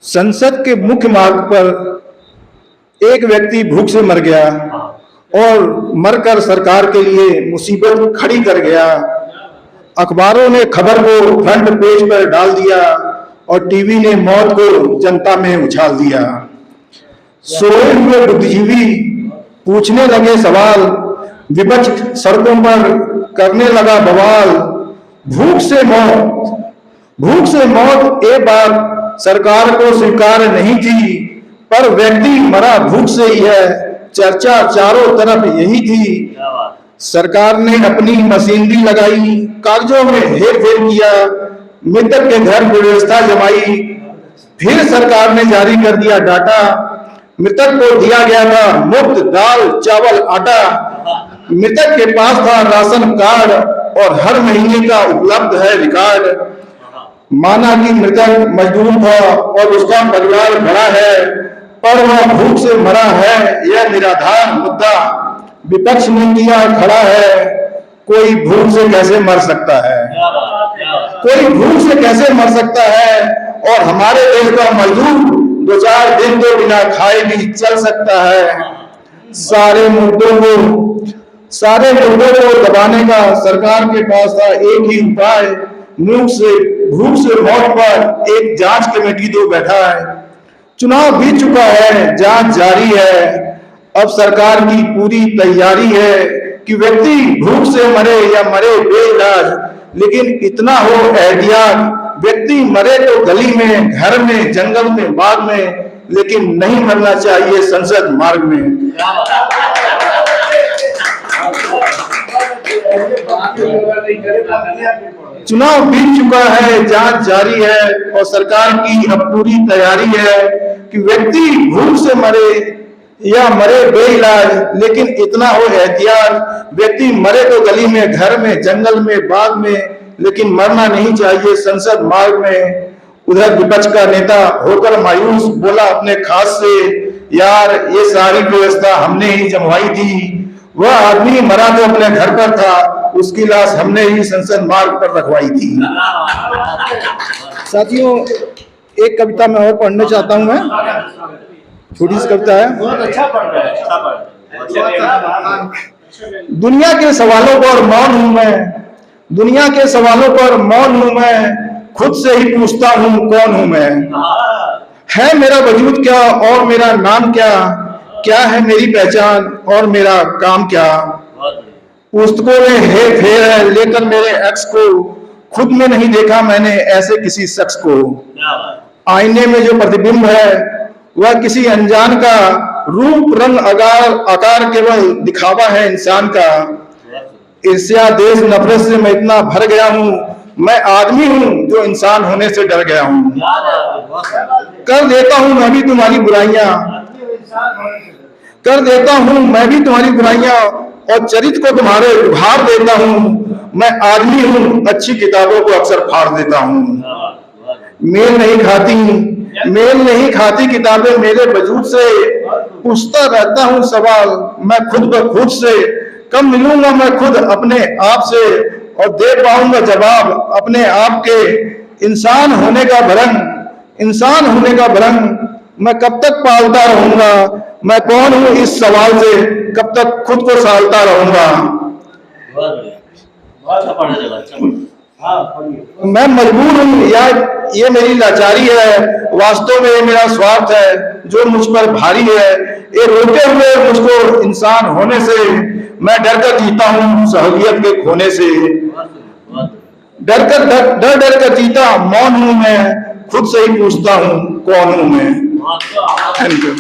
संसद के मुख्य मार्ग पर एक व्यक्ति भूख से मर गया और मरकर सरकार के लिए मुसीबत खड़ी कर गया। अखबारों ने खबर को फ्रंट पेज पर डाल दिया और टीवी ने मौत को जनता में उछाल दिया। सोए हुए बुद्धिजीवी पूछने लगे सवाल, विपक्ष सड़कों पर करने लगा बवाल। भूख से मौत एक बार सरकार को स्वीकार नहीं थी, पर व्यक्ति मरा भूख से यह चर्चा चारों तरफ यही थी। सरकार ने अपनी मशीनरी लगाई, कागजों में हेरफेर किया, मृतक के घर व्यवस्था जमाई। फिर सरकार ने जारी कर दिया डाटा, मृतक को दिया गया था मुफ्त दाल चावल आटा। मृतक के पास था राशन कार्ड और हर महीने का उपलब्ध है रिकॉर्ड। माना कि मृतक मजदूर था और उसका परिवार बड़ा है, पर वह भूख से मरा है, यह निराधार मुद्दा विपक्ष ने किया खड़ा है। कोई भूख से कैसे मर सकता है, कोई भूख से कैसे मर सकता है। और हमारे देश का मजदूर 2-4 दिन तो बिना खाए भी चल सकता है। सारे मुद्दों को दबाने का सरकार के पास था एक ही उपाय, भूख से मौत पर एक जांच कमेटी तो बैठा है। चुनाव बीत चुका है, जांच जारी है। अब सरकार की पूरी तैयारी है कि व्यक्ति भूख से मरे या मरे बेइलाज, लेकिन इतना हो एहतियात, व्यक्ति मरे तो गली में, घर में, जंगल में, बाग में, लेकिन नहीं मरना चाहिए संसद मार्ग में। चुनाव बीत चुका है, जांच जारी है और सरकार की अब पूरी तैयारी है कि व्यक्ति भूख से मरे या मरे बेइलाज, लेकिन इतना हो एहतियात, व्यक्ति मरे तो गली में, घर में, जंगल में, बाग में, लेकिन मरना नहीं चाहिए संसद मार्ग में। उधर विपक्ष का नेता होकर मायूस बोला अपने खास से, यार ये सारी व्यवस्था हमने ही जमवाई थी। वह आदमी मरा तो अपने घर पर था, उसकी लाश हमने ही संसद मार्ग पर रखवाई थी। साथियों, एक कविता मैं और पढ़ना चाहता हूं। मैं छोटी सी कविता है। दुनिया के सवालों पर मौन हूं मैं, दुनिया के सवालों पर मौन हूं मैं, खुद से ही पूछता हूं कौन हूं मैं। है मेरा वजूद क्या और मेरा नाम क्या है मेरी पहचान और मेरा काम क्या। पुस्तकों में हेर फेर है, लेकर मेरे एक्स को खुद में नहीं देखा मैंने ऐसे किसी शख्स को। आईने में जो प्रतिबिंब है वह किसी अनजान का, रूप रंग आकार केवल दिखावा है इंसान का। ईर्ष्या देश नफरत से मैं इतना भर गया हूँ, मैं आदमी हूँ जो इंसान होने से डर गया हूँ। कर देता हूँ मैं भी तुम्हारी बुराइयां, कर देता हूँ मैं भी तुम्हारी बुराइयां और चरित्र को तुम्हारे उभार देता हूँ। मैं आदमी हूँ, अच्छी किताबों को अक्सर फाड़ देता हूँ। मेल नहीं खाती किताबें मेरे वजूद से, पूछता रहता हूँ सवाल मैं खुद ब खुद से। कब मिलूंगा मैं खुद अपने आप से और दे पाऊंगा जवाब अपने आप के। इंसान होने का भ्रम मैं कब तक पालता रहूंगा, मैं कौन हूं इस सवाल से कब तक खुद को सालता रहूंगा। मैं मजबूर हूं या ये मेरी लाचारी है, वास्तव में ये मेरा स्वार्थ है जो मुझ पर भारी है। ये रोते हुए मुझको इंसान होने से, मैं डर कर जीता हूं सहूलियत के खोने से। डर कर जीता मौन हूं मैं, खुद से ही पूछता हूं कौन हूं मैं। Thank you.